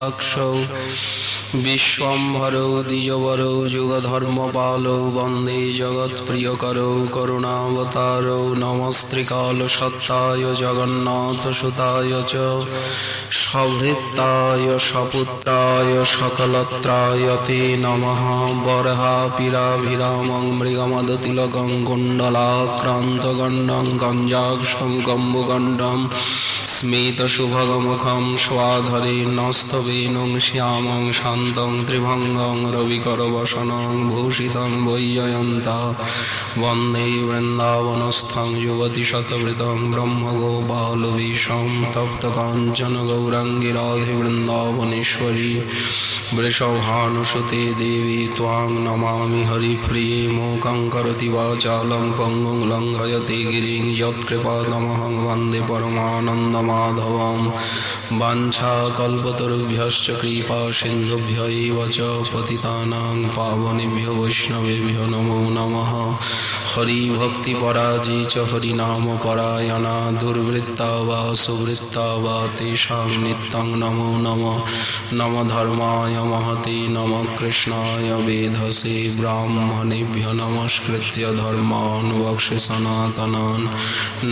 अक्षौ विश्वम्भरौ द्विजवरौ जुगधर्मपालौ वन्दे जगत्प्रियकरौ करुणावतारौ नमस्त्रिकालसत्ताय जगन्नाथसुताय च सभृत्ताय सपुत्राय सकलत्राय ते नमः। बर्हापीराभिरामं मृगमदतिलकं कुण्डलाक्रान्तगण्डं कञ्जाक्षं कम्बुगण्डं स्मितसुभगमुखं स्वाधरे नस्तवेणुं श्यामं शान्तं त्रिभङ्गं रविकरवसनं भूषितं वैजयन्ता वन्दे वृन्दावनस्थं युवतिशतवृतं ब्रह्मगोपालवेषं तप्तकाञ्चन गौराङ्गी राधे वृन्दावनेश्वरी वृषभानुसुते देवी त्वां नमामि हरिप्रिये। मूकं करोति वाचालं पङ्गुं लङ्घयते गिरिं यत्कृपातमहं वन्दे परमानन्दमाधवं। वाञ्छाकल्पतरुभ्यश्च कृपा सिन्धुभ्य एव च पतितानां पावनेभ्यो वैष्णवेभ्यो नमो नमः। हरिभक्तिपराजे च हरिनामपरायणा दुर्वृत्ता वा सुवृत्ता वा तेषां नित्यं नमो नमः। नमः धर्माय महते नमः कृष्णाय वेधसे ब्राह्मणेभ्यो नमस्कृत्य धर्मान् वक्ष्ये सनातनान्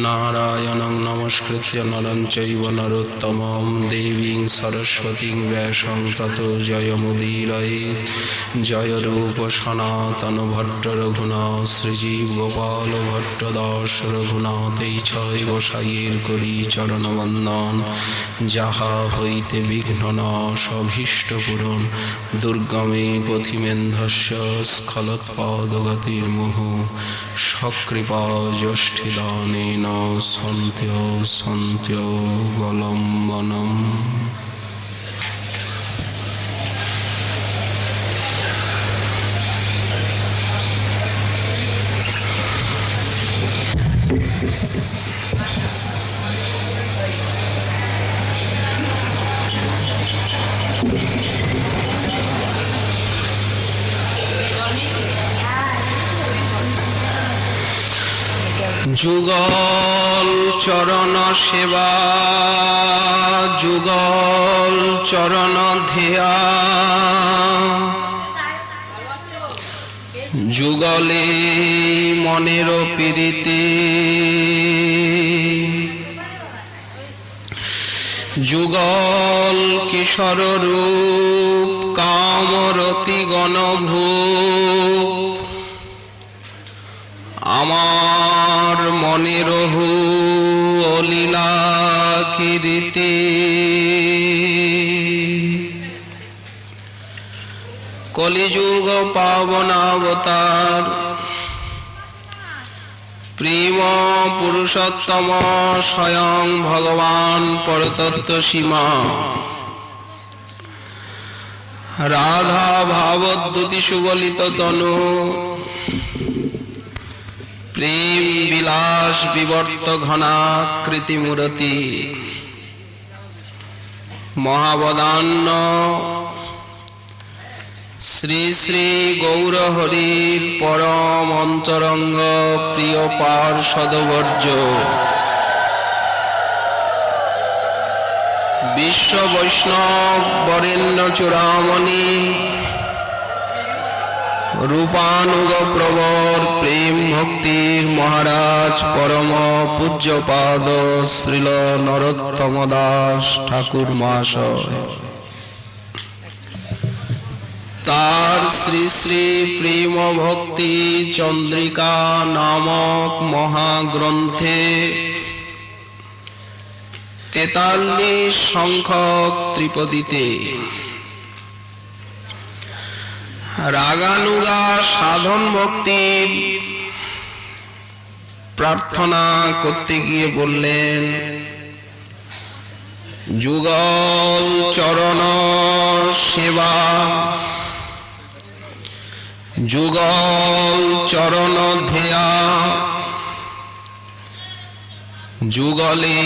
नारायणं नमस्कृत्य नरं चैव नरोत्तमं देवीं सरस्वतीं व्यासं ततो जयमुदीरयेत्। जय रूप सनातन भट्ट रघुनाथ श्रीजीव गोपाल भट्टदास रघुनाथै छय गोसाइয়ের করি চরণবন্দন। যাহা হইতে বিঘ্ননাশ অভীষ্ট পূরণ দুর্গমে পথিমেন্ধস্য স্খলৎপাদগতির্মুহু সকৃপা জ্যেষ্ঠিদানেন সন্ত্যবলম্বনম। যুগল চরণ সেবা যুগল চরণ ধ্যেয়া যুগলে মনের পীড়িতে যুগল কিশোর রূপ কামরতি গণভূপ আমার মনের হু অলীলা কীর্তি কলিযুগ পাবনাবতার প্রেম পুরুষোত্তম স্বয়ং ভগবান পরতত্ত্ব সীমা রাধা ভাবদ্যুতি সুবলিত তনু প্রেম বিলাস বিবর্ত ঘনাকৃতি মূরতি মহাবদান্য শ্রী শ্রী গৌরহরির পরম অন্তরঙ্গ প্রিয় পার্ষদবর্য বিশ্ব বৈষ্ণব বরেণ্য চূড়ামণি রূপানুগ প্রবর প্রেম ভক্তির মহারাজ পরম পূজ্যপাদ শ্রীল নরোত্তম দাস ঠাকুর মহাশয় তার শ্রী শ্রী প্রেম ভক্তি চন্দ্রিকা নামক মহাগ্রন্থে 43 সংখ্যক ত্রিপদীতে রাগানুগা সাধন ভক্তির প্রার্থনা করতে গিয়ে বললেন যুগল চরণ সেবা যুগল চরণ ধ্যেয়া যুগলে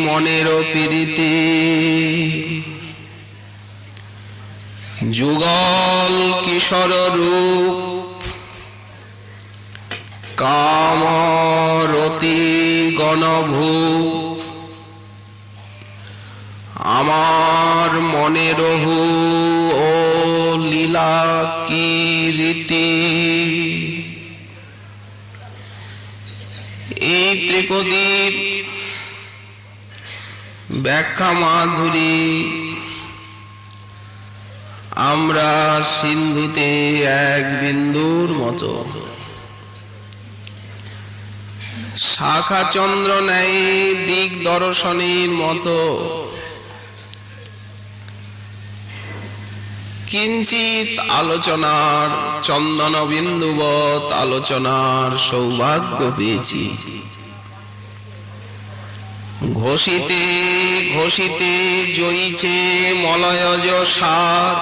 মনের পীড়িতি যুগল কিশোর রূপ কামরতি গণভূপ আমার মনে রহু ও লীলা কি রীতি। এই ত্রিপদীর ব্যাখ্যা মাধুরী আমরা সিন্ধুতে এক বিন্দুর মতো, শাখা চন্দ্র ন্যায় দিক দর্শনের মতো কিঞ্চিত আলোচনার, চন্দন বিন্দুবৎ আলোচনার সৌভাগ্য পেয়েছি। ঘষিতে ঘষিতে জয়িছে মলয়জ সার।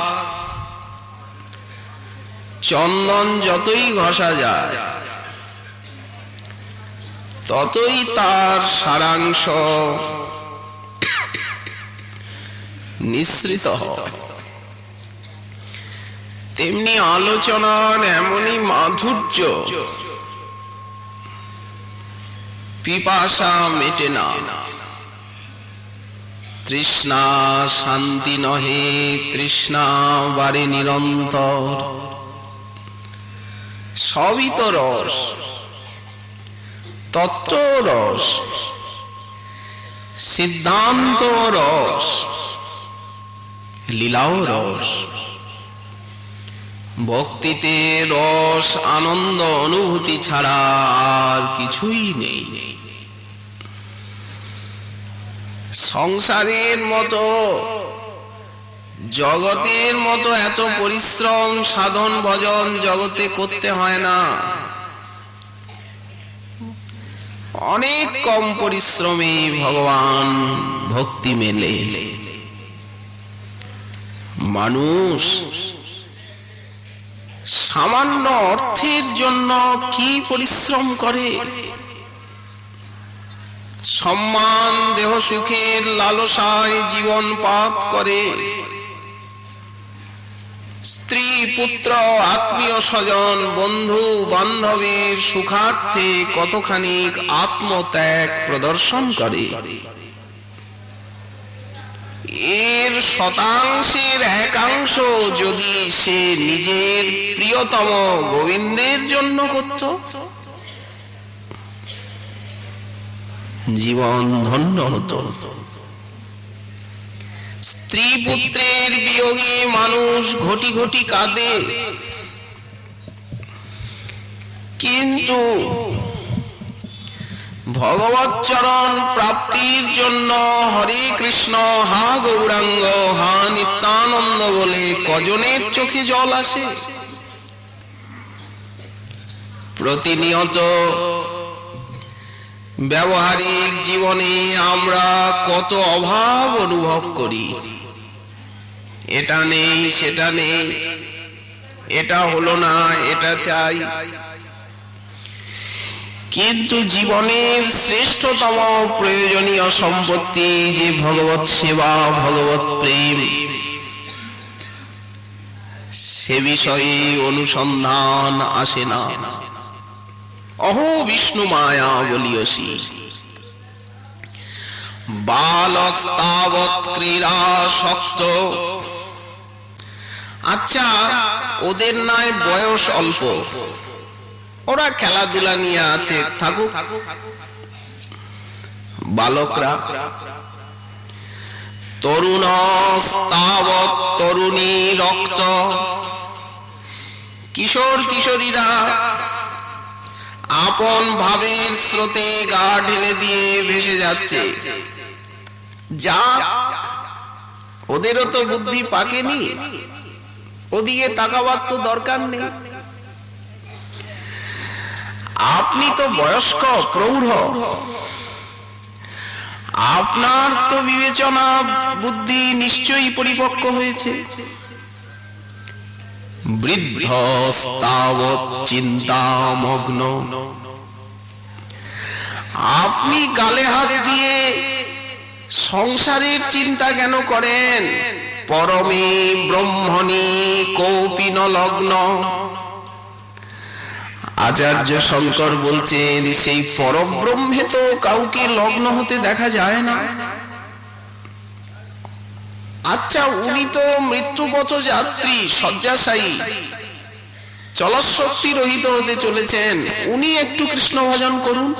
চন্দন যতই ঘষা যায় ততই তার সারাংশ নিঃসৃত হয়। তেমনি আলোচনার এমনই মাধুর্য, পিপাসা মেটে না। তৃষ্ণা শান্তি নহে, তৃষ্ণা বারে নিরন্তর। সবই তো রস, তত্ত্ব রস, সিদ্ধান্ত রস, লীলাও রস। ভক্তিতে রস, আনন্দ, অনুভূতি ছাড়া আর কিছুই নেই। সংসারের মতো, জগতের মতো এত পরিশ্রম সাধন ভজন জগতে করতে হয় না। অনেক কম পরিশ্রমে ভগবান ভক্তি মেলে। মানুষ সামান্য অর্থের জন্য কি পরিশ্রম করে, সম্মান দেহ সুখের লালসায় জীবন পাত করে, স্ত্রী পুত্র আত্মীয় স্বজন বন্ধু বান্ধবের সুখার্থে কতখানি আত্মত্যাগ প্রদর্শন করে। এর শতাংশের একাংশ যদি সে নিজের প্রিয়তম গোবিন্দের জন্য করত, জীবন ধন্য হতো। স্ত্রী পুত্রের বিয়োগে মানুষ ঘটি ঘটি কাঁদে, কিন্তু ভগবৎ চরণ প্রাপ্তির জন্য হরে কৃষ্ণ, হা গৌরাঙ্গ, হা নিত্যানন্দ বলে কজনের চোখে জল আসে? প্রতিনিয়ত ব্যবহারিক জীবনে আমরা কত অভাব অনুভব করি। এটা নেই, সেটা নেই, এটা হলো না, এটা চাই। কিন্তু জীবনের শ্রেষ্ঠতম প্রয়োজনীয় সম্পত্তি যে ভগবৎ সেবা, ভগবৎ প্রেম, সে বিষয়ে অনুসন্ধান আসে না। অহো বিষ্ণু মায়া বলিয়সী, বালস্তাবৎ ক্রীড়া শক্ত। আচ্ছা, ওদের নয় বয়স অল্প, ওরা খেলাধুলা নিয়ে আছে, থাকুক। বালকরা তরুণস্তাবৎ তরুণী রক্ত। কিশোর কিশোরীরা আপন ভাবের স্রোতে গা ঢেলে দিয়ে ভেসে যাচ্ছে। যা, ওদেরও তো বুদ্ধি পাকেনি, ওদিকে তাকাবার তো দরকার নেই। আপনি তো বয়স্ক প্রৌঢ়, আপনার তো বিবেচনা বুদ্ধি নিশ্চয়ই পরিপক্ক হয়েছে। বৃদ্ধস্তাবৎ চিন্তামগ্ন। আপনি গালে হাত দিয়ে সংসারের চিন্তা কেন করেন? পরমে ব্রহ্মণি কৌপিন লগ্ন। আচার্য শঙ্কর বলছেন, সেই পরব্রহ্মে তো কাউকে লগ্ন হতে দেখা যায় না। আচ্ছা, উনি তো মৃত্যুপথ যাত্রী, শয্যাশায়ী, চলশক্তি রহিত হতে চলেছেন, উনি একটু কৃষ্ণ ভজন করুন।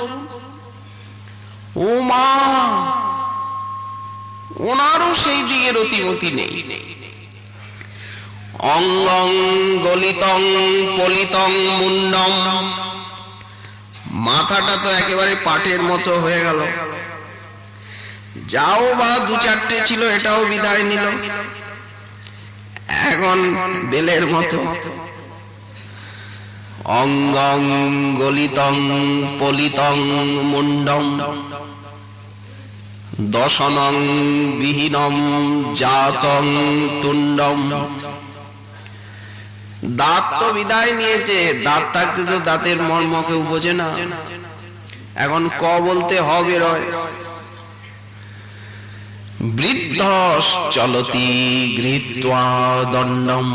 ও মা, ওনারও সেই দিকে রতিমতি নেই। অঙ্গং গলিতং পলিতং মুন্ডম, মাথাটা তো একেবারে পাটের মতো হয়ে গেল। যাও বা দু চারটে ছিল, এটাও বিদায় নিল, এখন বেলের মতো। অঙ্গং গলিতং পলিতং মুন্ডম দশনং বিহীনম জাতং তুণ্ডম। দাঁত তো বিদায় নিয়েছে, দাঁত থাকতে তো দাঁতের মর্ম কেউ বোঝে না, এখন ক বলতে হবে রয়। বৃদ্ধ চলতি গৃহীত্বা দণ্ডম,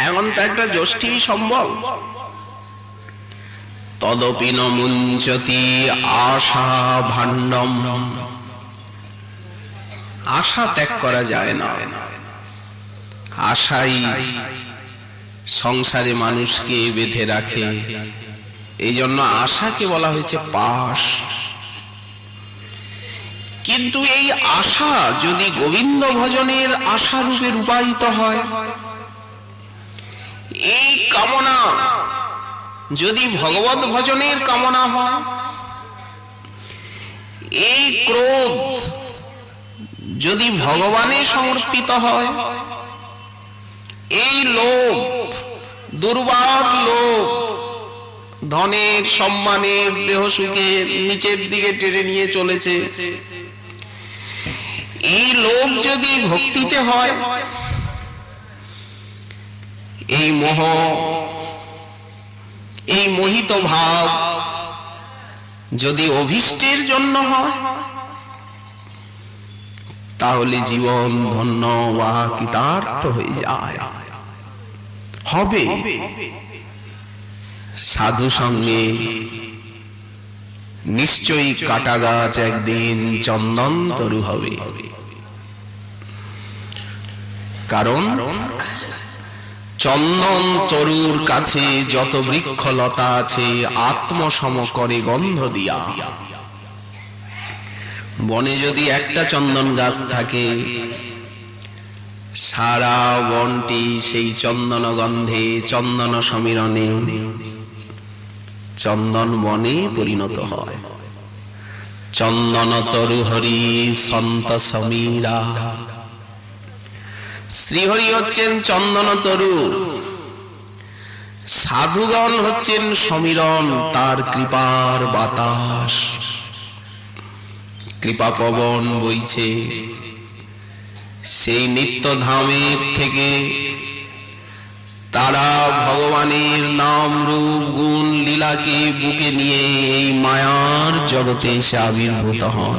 এখন তো একটা জ্যৈষ্ঠী সম্ভব। তদপি ন মুঞ্চতি আশা ভাণ্ডম, আশা ত্যাগ করা যায় না। আশাই সংসারে মানুষকে বেঁধে রাখে, এই জন্য আশাকে বলা হয়েছে পাশ। কিন্তু এই আশা যদি গোবিন্দ ভজনের আশা রূপে রূপায়িত হয়, এই কামনা যদি ভগবত ভজনের কামনা হয়, এই ক্রোধ যদি ভগবানের সমর্পিত হয়, এই লোভ, দুর্বার লোভ, ধনের সম্মানের দেহ সুখের নিচের দিকে টেনে নিয়ে চলেছে, এই লোভ যদি ভক্তিতে হয়, এই মোহ, এই মোহিত ভাব যদি অভীষ্টের জন্য হয়, তাহলে জীবন ধন্য বা কৃতার্থ হয়ে যায়। হবে সাধু সঙ্গে নিশ্চয়ই কাটা গাছ একদিন চন্দন তরু হবে। কারণ চন্দন তরুর কাছে যত বৃক্ষলতা আছে আত্মসম করে গন্ধ দিয়া। বনে যদি একটা চন্দন গাছ থাকে, সারা বনটি সেই চন্দন গন্ধে, চন্দন সমীরণে, চন্দন বনে পরিণত হয়। চন্দন তরু হরি সন্ত সমীরা, শ্রীহরি হচ্ছেন চন্দন তরু, সাধুগণ হচ্ছেন সমীরণ, তার কৃপার বাতাস। কৃপা পবন বইছে সেই নিত্য ধামের থেকে, তারা ভগবানের নাম রূপ গুণ লীলাকে বুকে নিয়ে এই মায়ার জগতে এসে আবির্ভূত হন।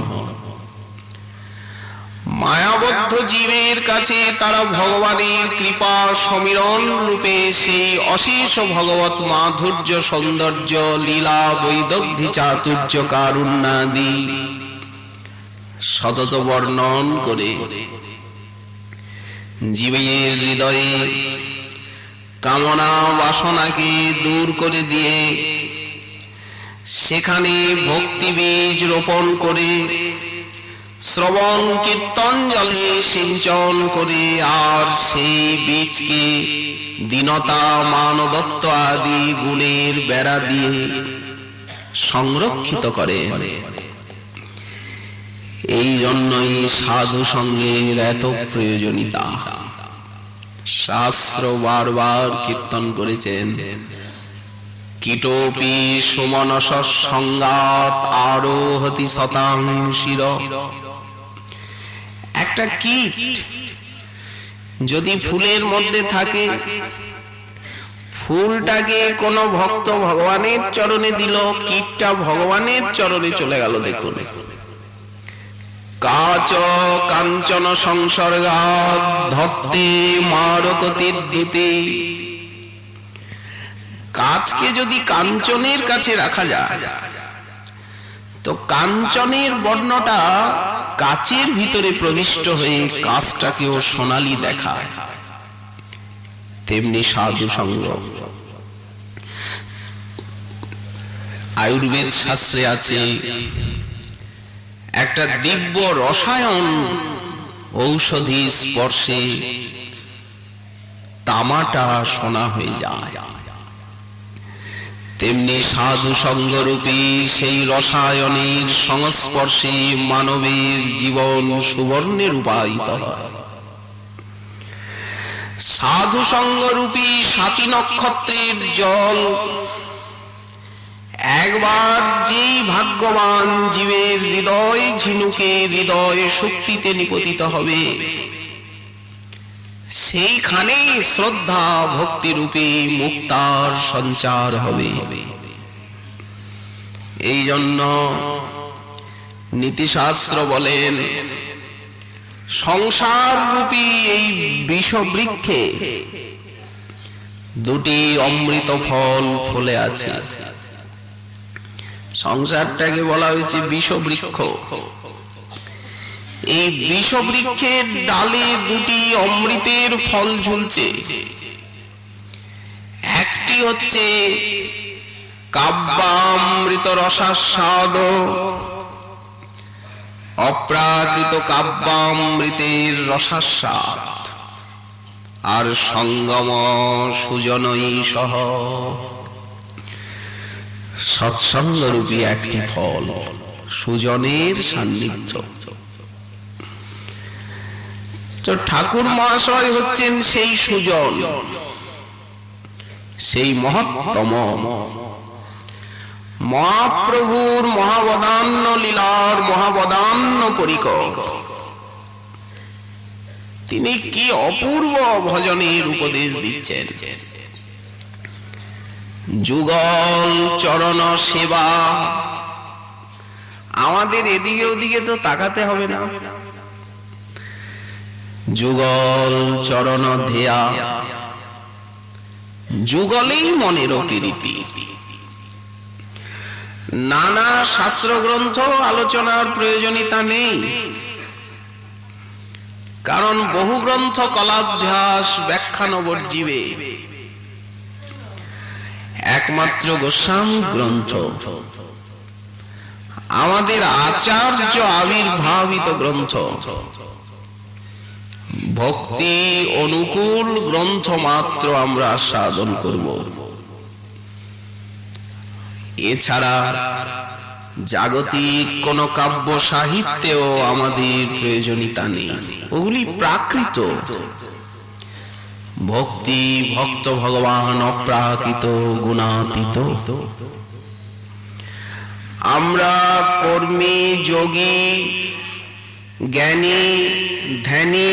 মায়াবদ্ধ জীবের কাছে তারা ভগবানের কৃপা সমীরণ রূপে সেই অশেষ ভগবত মাধুর্য, সৌন্দর্য, লীলা, বৈদগ্ধি, চাতুর্য, কারুণ্যাদি সতত বর্ণন করে জীবের হৃদয়ে কামনা বাসনাকে দূর করে দিয়ে সেখানে ভক্তি বীজ রোপণ করে, শ্রবণ কীর্তন জলে সিঞ্চন করে, আর সেই বীজকে দীনতা, মানদত্ব আদি গুণের বেড়া দিয়ে সংরক্ষিত করে। এই জন্যই সাধু সঙ্গের এত প্রয়োজনীয়তা। শাস্ত্র বারবার কীর্তন করেছেন, কীটোপি সুমনস সংগাত আরোহতি শতাংশির। একটা কীট যদি ফুলের মধ্যে থাকে, ফুলটাকে কোন ভক্ত ভগবানের চরণে দিল, কীটটা ভগবানের চরণে চলে গেল। দেখুন, কাচ কাঞ্চন সংসর্গাৎ ধত্তে মারকতির্দিতে। কাচকে যদি কাঞ্চনের কাছে রাখা যায়, তো কাঞ্চনের বর্ণটা কাচের ভিতরে প্রবিষ্ট হয়ে কাঁচটাকেও সোনালী দেখায়, তেমনি সাধু সঙ্গ। আয়ুর্বেদ শাস্ত্রে আছে একটা দিব্য রসায়ন ঔষধি স্পর্শে তামাটা সোনা হয়ে যায়, তেমনি সাধু সঙ্গরূপী সেই রসায়নের সংস্পর্শে মানবের জীবন সুবর্ণে রূপায়িত হয়। সাধু সঙ্গরূপী ৭ নক্ষত্রের জল একবার যেই ভাগ্যবান জীবের হৃদয় ঝিনুকে হৃদয় শক্তিতে নিপতিত হবে, সেইখানে শ্রদ্ধা ভক্তি রূপে মুক্তার সঞ্চার হবে। এই জন্য নীতিশাস্ত্র বলেন সংসার রূপী এই বিষবৃক্ষে 2টি অমৃত ফল ফলে আছে। সংসারটাকে বলা হয়েছে বিষবৃক্ষ। এই বিষবৃক্ষের ডালে 2টি অমৃতের ফল ঝুলছে। একটি হচ্ছে কাব্যামৃত রসাস্বাদ, অপ্রাকৃত কাব্যামৃতের রসাস্বাদ, আর সঙ্গম সুজনই সহ সৎসঙ্গরূপী একটি ফল, সুজনের সান্নিধ্য। তো ঠাকুর মহাশয় হচ্ছেন সেই সুজন, সেই মহত্তম মহাপ্রভুর মহাবদান্য লীলার মহাবদান্য পরিকর। তিনি কি অপূর্ব ভজনের উপদেশ দিচ্ছেন। যুগল চরণ সেবা, আমাদের এদিকে ওদিকে তো তাকাতে হবে না। যুগল চরণ ধ্যেয়া, যুগলেই মনের প্রীতি। নানা শাস্ত্র গ্রন্থ আলোচনার প্রয়োজনীয়তা নেই, কারণ বহু গ্রন্থ কলাভ্যাস ব্যাখ্যা নবর্জীবে। একমাত্র গোস্বামী গ্রন্থ আমাদের আচার্য আবির্ভাবিত গ্রন্থ, ভক্তি অনুকূল গ্রন্থ মাত্র আমরা সাধন করব। এছাড়া জাগতিক কোন কাব্য সাহিত্যেও আমাদের প্রয়োজনীয়তা নেই, ওগুলি প্রাকৃত। ভক্তি ভক্ত ভগবান অপ্রাকৃত গুণাতীত। আমরা কর্মী যোগী জ্ঞানী ধ্যানী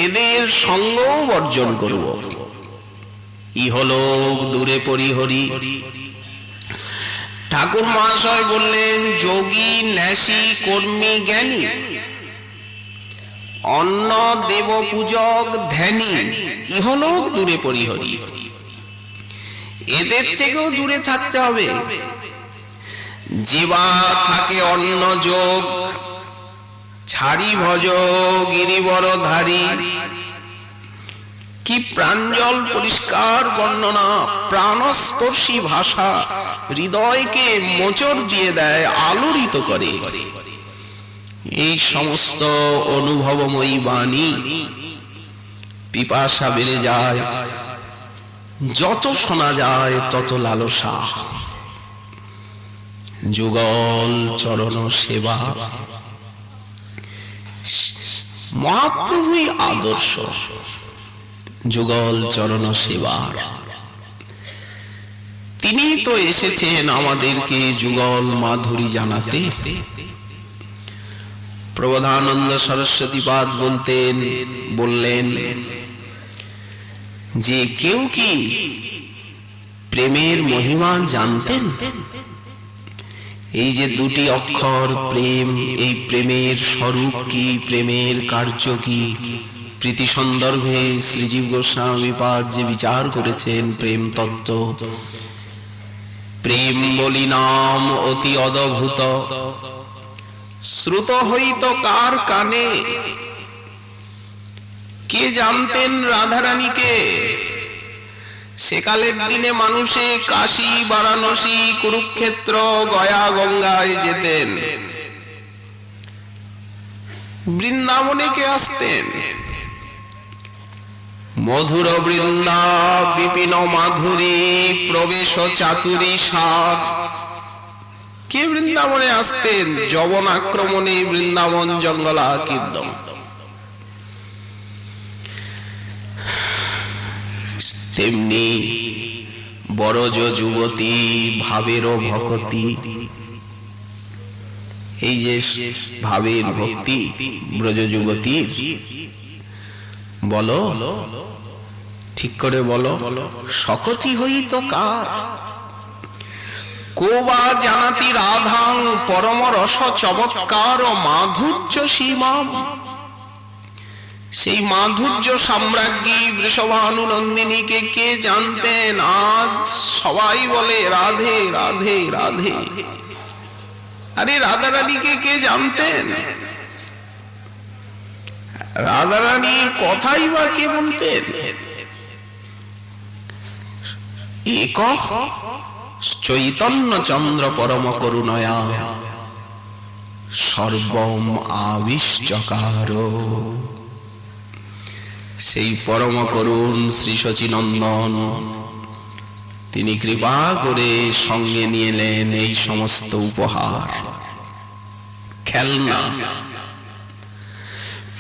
এদের সঙ্গ বর্জন করব। ইহলোক দূরে পরিহরি। ঠাকুর মহাশয় বললেন যোগী ন্যাসী কর্মী জ্ঞানী অন্ন দেব পূজক ধ্যানী ইহলোক দূরে পরিহরি। এদের থেকেও দূরে থাকতে হবে। জীবা থাকে অন্ন যোগ ছাড়ি ভজ গিরিবরধারী। কি প্রাঞ্জল পরিষ্কার বর্ণনা, প্রাণস্পর্শী ভাষা, হৃদয়কে মোচড় দিয়ে দেয়, আলোড়িত করে। এই সমস্ত অনুভবময়ী বাণী পিপাসা বেড়ে যায়, যত শোনা যায় তত লালসা। যুগল চরণ সেবা মহাপ্রভুই আদর্শ। যুগল চরণ সেবার তিনি তো এসেছেন আমাদেরকে যুগল মাধুরী জানাতে। প্রবোধানন্দ সরস্বতীপাদ বললেন যে কেউ কি প্রেমের মহিমা জানতেন? এই যে 2টি অক্ষর প্রেম, এই প্রেমের স্বরূপ কি, প্রেমের কার্য কি, প্রীতি সন্দর্ভে শ্রীজীব গোস্বামী পাদ যে বিচার করেছেন প্রেম তত্ত্ব, প্রেম বলি নাম অতি অদ্ভুত, শ্রুত হইত কার কানে। কে জানতেন রাধারানীকে? সেকালের দিনে মানুষে কাশী, বারাণসী, কুরুক্ষেত্র, গয়া, গঙ্গায় যেতেন। বৃন্দাবনে কে আসতেন? মধুর বৃন্দা বিপিন মাধুরী প্রবেশ চাতুরী সার। কে বৃন্দাবনে আসতেন? যবন আক্রমণে বৃন্দাবন জঙ্গলা কীর্তন। তেমনি বরজ যুবতী ভাবের ভকতি। এই যে ভাবের ভক্তি ব্রজ যুবতীর, বলো ঠিক করে বলো, সকতি হইত কার? কোবা জানাতি রাধাং পরম রস চমৎকার ও মাধুর্য সীমাম। সেই মাধুর্য সাম্রাজ্ঞী বৃষভানুনন্দিনীকে কে জানতেন? আজ সবাই বলে রাধে রাধে রাধে। আরে রাধারানীকে কে জানতেন? রাধারানীর কথাই বা কে বলতেন? এক চৈতন্য চন্দ্র পরম করুণয়া সর্বম আবিষ্কার। সেই পরম করুণ শ্রী শচীনন্দন তিনি কৃপা করে সঙ্গে নিয়ে এলেন এই সমস্ত উপহার, খেলনা।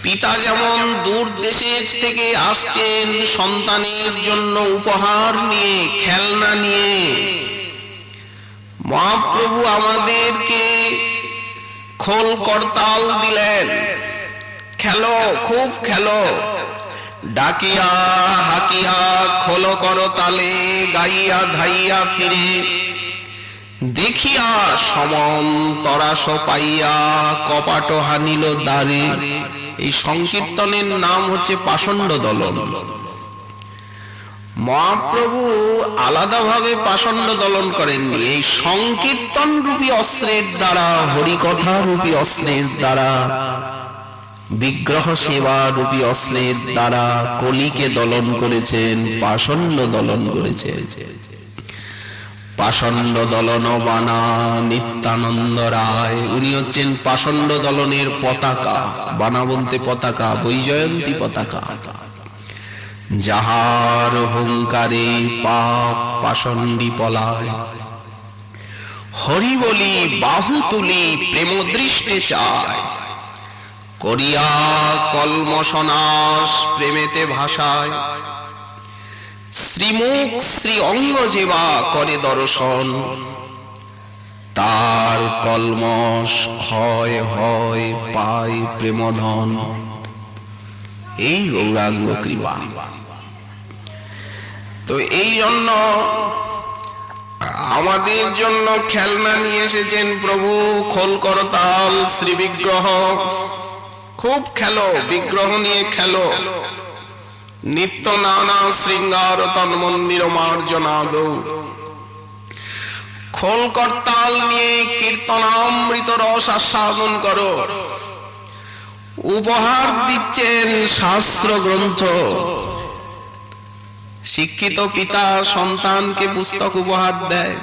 পিতা যেমন দূর দেশের থেকে আসছেন সন্তানের জন্য উপহার নিয়ে, খেলনা নিয়ে, মহাপ্রভু আমাদেরকে খোল করতাল দিলেন। খেলো, খুব খেলো, ডাকিয়া হাকিয়া খোল করতালে গাইয়া ধাইয়া ফিরে দেখিয়া সমন তরাস পাইয়া কপাট হানিল দ্বারে। এই সংকীর্তনের নাম হচ্ছে পাষণ্ড দলন। মহাপ্রভু আলাদাভাবে পাষণ্ড দলন করেননি। এই সংকীর্তন রূপী অস্ত্রের দ্বারা, হরিকথা রূপী অস্ত্রের দ্বারা, বিগ্রহ সেবা রূপী অস্ত্রের দ্বারা কলিকে দলন করেছেন, পাষণ্ড দলন করেছেন। পাষণ্ড দলন বানা নিত্যানন্দ রায়, উনি হচ্ছেন পাষণ্ড দলনের পতাকা। বানা বলতে পতাকা, বৈজয়ন্তী পতাকা। যাহার হুঙ্কারে পাপ পাষণ্ডী পলায়, হরি বলি বাহু তুলি প্রেম দৃষ্টে চায়। করিয়া কলমসনাশ প্রেমেতে ভাষায়, শ্রীমুখ শ্রী অঙ্গ যেবা করে দর্শন। তার কলমস হয় হয় পায় প্রেমধন। এই গৌরাঙ্গ কৃপা। তো এই জন্য আমাদের জন্য খেলনা নিয়ে এসেছেন প্রভু। খোল করতাল, শ্রী বিগ্রহ, খুব খেলো, বিগ্রহ নিয়ে খেলো। নিত্য নানা শৃঙ্গার তন মন্দির মার্জনাদ। খোল করতাল নিয়ে কীর্তনামৃত রস আস্বাদন করো। উপহার দিচ্ছেন শাস্ত্র গ্রন্থ। শিক্ষিত পিতা সন্তানকে পুস্তক উপহার দেয়।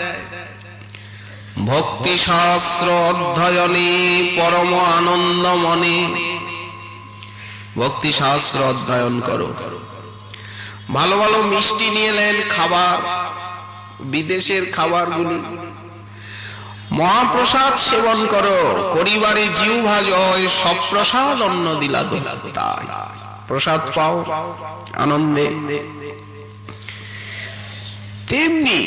ভক্তি শাস্ত্র অধ্যয়নে পরম আনন্দ মনে। ভক্তি শাস্ত্র অধ্যয়ন করো। ভালো ভালো মিষ্টি নিয়ে এলেন, খাবার, বিদেশের খাবারগুলি। মহাপ্রসাদ সেবন করো। করিবারে জিহ্বা জয়, সব প্রসাদ অন্ন দিলা তাই। প্রসাদ পাও আনন্দে। তেমনি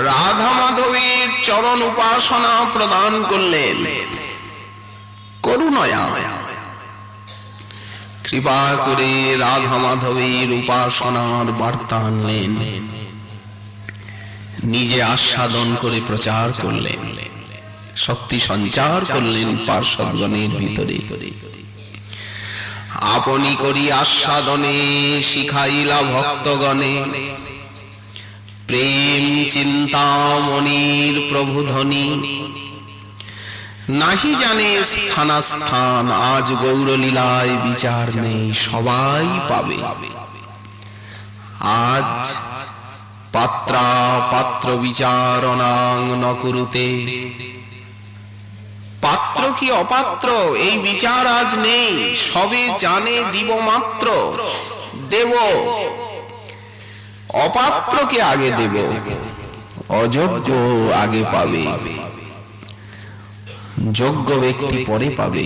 রাধা মাধবীর চরণ উপাসনা প্রদান করলেন করুণয়া। কৃপা করে রাধা মাধবীর উপাসনার বার্তা আনলেন, নিজে আস্বাদন করে প্রচার করলেন, শক্তি সঞ্চার করলেন পার্শ্বদগণের ভিতরে। আপনি করি আস্বাদনে শিখাইলা ভক্তগণে, প্রেম চিন্তামণির প্রভু ধ্বনি, নাহি জানে স্থানাস্থান, আজ গৌরলীলায় বিচার নেই, সবাই পাবে। আজ পাত্রা পাত্র বিচারণাং ন কুরুতে, পাত্র কি অপাত্র এই বিচার আজ নেই, সবে জানে দিব মাত্র, দেব অপাত্রকে আগে দেব, অযোগ্য আগে পাবে, যোগ্য ব্যক্তি পরে পাবে।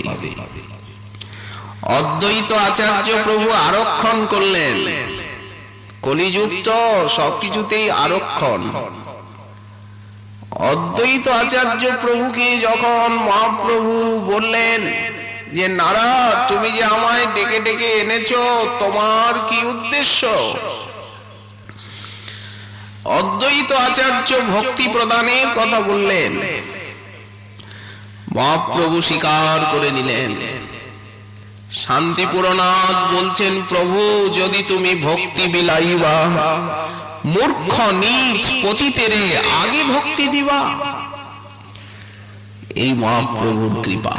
অদ্বৈত আচার্য প্রভু আরক্ষণ করলেন, কলিযুক্ত সবকিছুতেই আরক্ষণ। অদ্বৈত আচার্য প্রভুকে যখন মহাপ্রভু বললেন যে নারদ, তুমি যে আমায় ডেকে ডেকে এনেছো, তোমার কি উদ্দেশ্য? অদ্বৈত আচার্য ভক্তি প্রদানের কথা বললেন, মহাপ্রভু স্বীকার করে নিলেন। শান্তিপুরনাথ বলছেন, প্রভু যদি তুমি ভক্তি বিলাইবা, মূর্খ নীচ পতিতেরে আগে ভক্তি দিবা। এই মহাপ্রভুর কৃপা।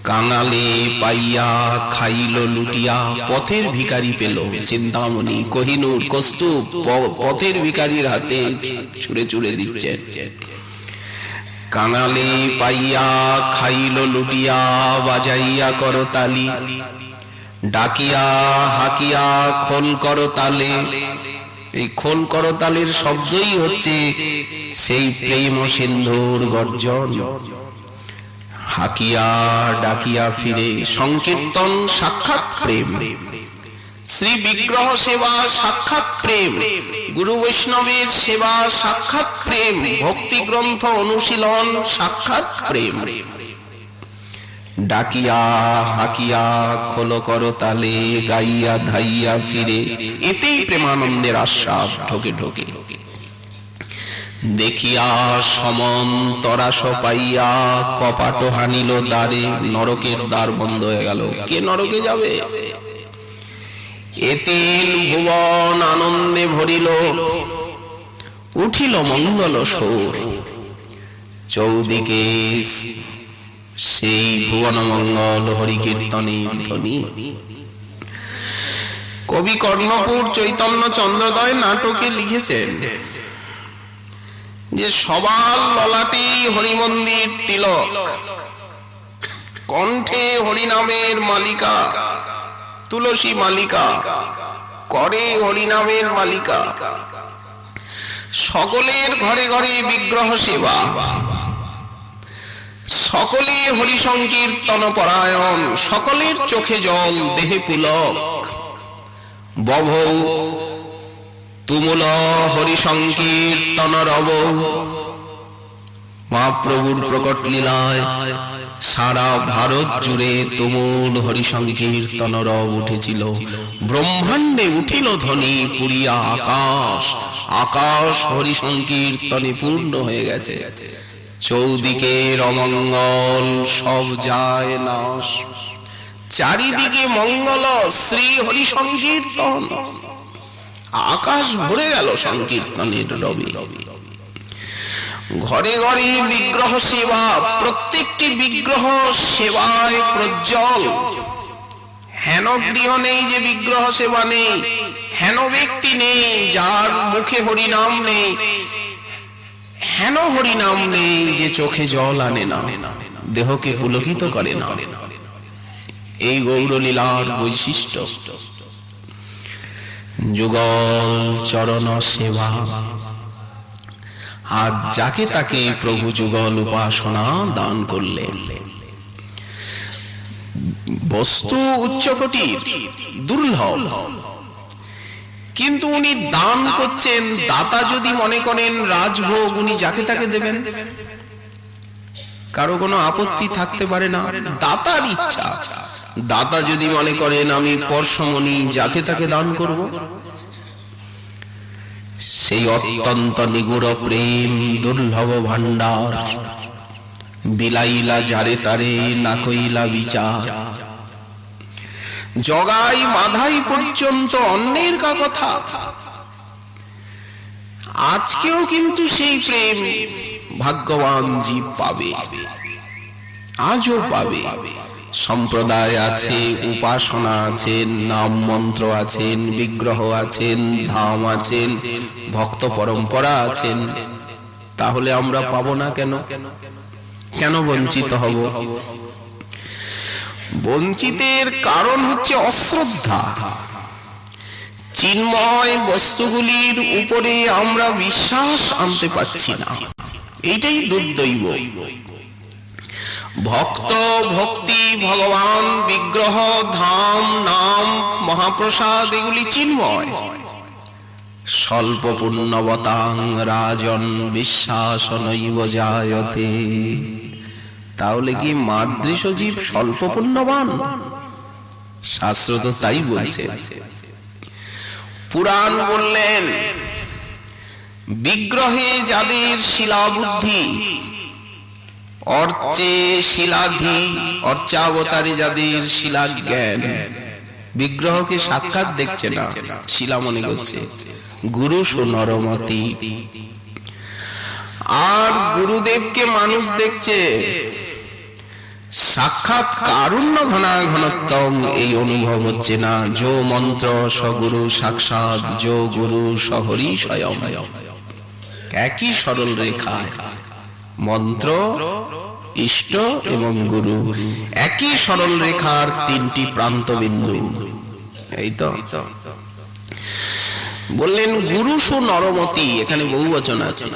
কাঙালে পাইয়া খাইল লুটিয়া, পথের ভিখারি পেল চিন্তামণি, কোহিনূর কস্তুভ পথের ভিখারির হাতে ছুঁড়ে ছুঁড়ে দিচ্ছেন। কাঙালে পাইয়া খাইল লুটিয়া, বাজাইয়া করতালি, ডাকিয়া হাকিয়া খোল করতালে। এই খোল করতালের শব্দই হচ্ছে সেই প্রেম সিন্ধুর গর্জন। হাকিয়া ডাকিয়া ফিরে সংকীর্তন সাক্ষাৎ প্রেম, শ্রী বিগ্রহ সেবা সাক্ষাৎ প্রেম, গুরু বৈষ্ণবের সেবা সাক্ষাৎ প্রেম, ভক্তি গ্রন্থ অনুশীলন সাক্ষাৎ প্রেম। ডাকিয়া হাকিয়া খোল করতালে, গাইয়া ধাইয়া ফিরে, এতেই প্রেমানন্দের আস্বাদ ঢোকে ঢোকে। দেখিয়া সমন তরাস পাইয়া, কপাট হানিল দ্বারে, নরকের দ্বার বন্ধ হয়ে গেল। কে নরকে যাবে? এতিন ভুবন আনন্দে ভরিল, উঠিল মঙ্গল সুর, চৌদিকে সেই ভুবন মঙ্গল হরি কীর্তনের ধ্বনি। কবি কর্ণপুর চৈতন্য চন্দ্রোদয় নাটকে লিখেছেন যে সবার ললাটে হরিমন্দির তিলক, কণ্ঠে হরিনামের মালিকা, তুলসী মালিকা, করে হরিনামের মালিকা। সকলের ঘরে ঘরে বিগ্রহ সেবা, সকলে হরি সংকীর্তন পরায়ণ, সকলের চোখে জল দেহে পুলক। বভৌ তুমুল হরি সংকীর্তন রব। মহাপ্রভুর প্রকট লীলায় সারা ভারত জুড়ে তুমুল হরি সংকীর্তন রব উঠেছিল। ব্রহ্মাণ্ডে উঠিল ধ্বনি, পুরিয়া আকাশ, আকাশ হরি সংকীর্তনে পূর্ণ হয়ে গেছে। চৌদিকে অমঙ্গল সব যায় নাশ, চারিদিকে মঙ্গল শ্রী হরি সংকীর্তন। আকাশ ভরে গেল সংকীর্তনের রবে। ঘরে ঘরে বিগ্রহ সেবা, প্রত্যেকটি বিগ্রহ সেবায় প্রজ্জ্বল। হেন গৃহ নেই যে বিগ্রহ সেবা নেই, হেন ব্যক্তি নেই যার মুখে হরিনাম নেই, হেন হরিনাম নেই যে চোখে জল আনে না, দেহকে পুলকিত করে না। এই গৌরলীলার বৈশিষ্ট্য। যুগল চরণ সেবা, আজ যাকে তাকে প্রভু যুগল উপাসনা দান করলেন। বস্তু উচ্চকোটির, দুর্লভ, কিন্তু উনি দান করছেন। দাতা যদি মনে করেন রাজভোগ উনি যাকে তাকে দেবেন, কারো কোনো আপত্তি থাকতে পারে না, দাতার ইচ্ছা। দাতা যদি মনে করেন আমি পরশমণি, যাকে তাকে দান করব, সেই অত্যন্ত নিগুড় প্রেম দুর্লভ ভান্ডার। বিলাইলা যারে তারে না কইলা বিচার, জগাই মাধাই পর্যন্ত অন্যের কা কথা। আজকেও কিন্তু সেই প্রেম ভাগ্যবান জীব পাবে, আজও পাবে। সম্প্রদায় আছে, উপাসনা আছেন, নাম মন্ত্র আছেন, বিগ্রহ আছেন, ধাম আছেন, ভক্ত পরম্পরা আছেন। তাহলে আমরা পাবো না কেন? কেন বঞ্চিত হব? বঞ্চিতের কারণ হচ্ছে অশ্রদ্ধা। চিন্ময় বস্তুগুলির উপরে আমরা বিশ্বাস আনতে পারছি না, এইটাই দুর্দৈব। ভক্ত, ভক্তি, ভগবান, বিগ্রহ, ধাম, নাম, মহাপ্রসাদ এগুলি চিন্ময়। স্বল্প পুণ্যবতাং রাজন বিশ্বাস নৈব জায়তে। তাহলে কি মাদৃশ জীব স্বল্প পুণ্যবান? শাস্ত্র তো তাই বলছে। পুরাণ বললেন, বিগ্রহে যাদের শিলাবুদ্ধি, অর্চে শিলাধি, অর্চাবতারে যাদের শিলাজ্ঞান, বিগ্রহকে সাক্ষাৎ দেখছে না, শিলা মনে করছে, গুরু নরমতি। আর গুরুদেবকে মানুষ দেখছে সাক্ষাৎ কারুণ্য ঘনাঘনত্তম, এই অনুভব হচ্ছে না। যো মন্ত্র সগুরু সাক্ষাৎ, যো গুরু সহরি স্বয়ং। একই সরল রেখায় মন্ত্র, ইষ্ট এবং গুরু, একই সরল রেখার তিনটি প্রান্ত বিন্দু। এই তো বললেন গুরু নরমতি, এখানে বহু বচন আছে।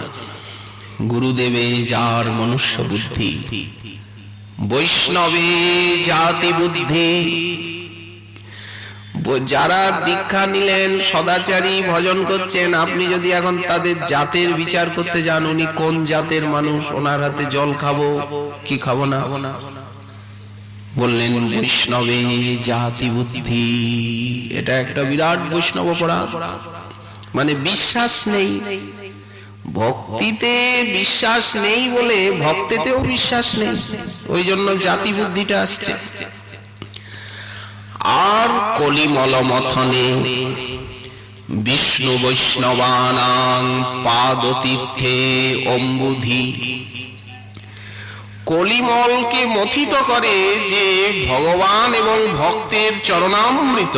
গুরুদেবে যার মনুষ্য বুদ্ধি, বৈষ্ণবে জাতি বুদ্ধি। যারা দীক্ষা নিলেন, সদাচারী, ভজন করছেন, আপনি যদি এখন তাদের জাতের বিচার করতে যান, উনি কোন জাতের মানুষ, ওনার হাতে জল খাবো কি খাবো না, বললেন বৈষ্ণবে জাতি বুদ্ধি। এটা একটা বিরাট বৈষ্ণব অপরাধ। মানে বিশ্বাস নেই, ভক্তিতে বিশ্বাস নেই বলে ভক্তেতেও বিশ্বাস নেই, ওই জন্য জাতি বুদ্ধিটা আসছে। আর কলিমল মথনে বিষ্ণু বৈষ্ণবানাং পাদতীর্থে অম্বুধি। কলিমলকে মথিত করে যে ভগবান এবং ভক্তের চরণামৃত।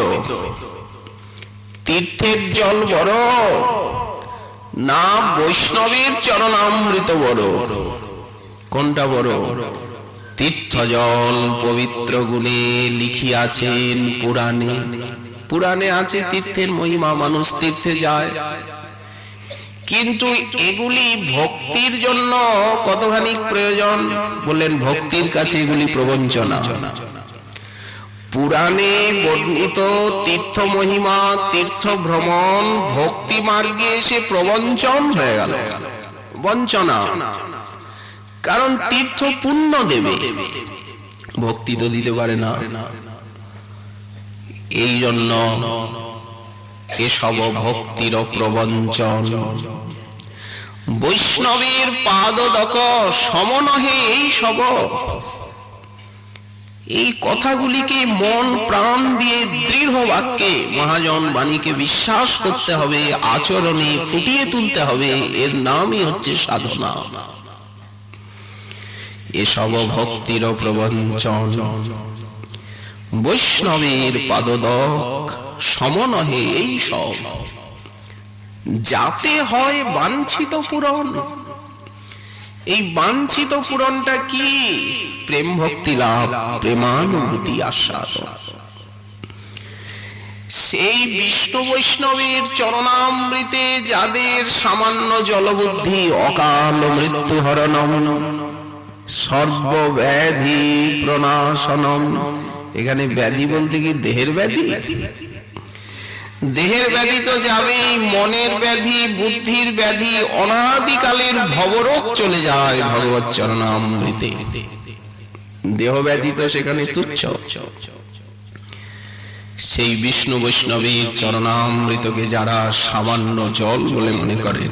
তীর্থের জল বড় না বৈষ্ণবের চরণামৃত বড়? কোনটা বড়? তীর্থ জল পবিত্র গুণে লিখিয়াছেন পুরাণে। পুরাণে আছে তীর্থের মহিমা, মানুষ তীর্থে যায়, কিন্তু এগুলি ভক্তির জন্য কতখানি প্রয়োজন? বললেন ভক্তির কাছে এগুলি প্রবঞ্চনা। পুরাণে বর্ণিত তীর্থ মহিমা, তীর্থ ভ্রমণ ভক্তি মার্গে এসে প্রবঞ্চন হয়ে গেল, বঞ্চনা। কারণ তীর্থ পুণ্য দেবে, ভক্তি তো দিতে পারে না। এই জন্য এসব ভক্তির প্রবঞ্চন। বৈষ্ণবের পাদদক সম নহে এই সব। এই কথাগুলিকে মন প্রাণ দিয়ে দৃঢ় বাক্যে মহাজন বাণীকে বিশ্বাস করতে হবে, আচরণে ফুটিয়ে তুলতে হবে। এর নামই হচ্ছে সাধনা। এসব ভক্তির প্রবঞ্চন। বৈষ্ণবের পাদদক সম নহে এই সব, যাতে হয় বাঞ্ছিত পূরণ। এই বাঞ্ছিত পূরণটা কি? প্রেম ভক্তি লাভ, প্রেমানুভূতি আস্বাদ। সেই বিষ্ণু বৈষ্ণবের চরণামৃতে যাদের সামান্য জলবুদ্ধি, অকাল মৃত্যু হরণম সর্বব্যাধি প্রণাশনম। এখানে ব্যাধি বলতে কি দেহের ব্যাধি? দেহের ব্যাধি তো যাবেই, মনের ব্যাধি, বুদ্ধির ব্যাধি, অনাদিকালের ভবরোগ চলে যায় ভগবৎ চরণামৃতে। দেহ ব্যাধি তো সেখানে তুচ্ছ। সেই বিষ্ণু বৈষ্ণবের চরণামৃতকে যারা সামান্য জল বলে মনে করে,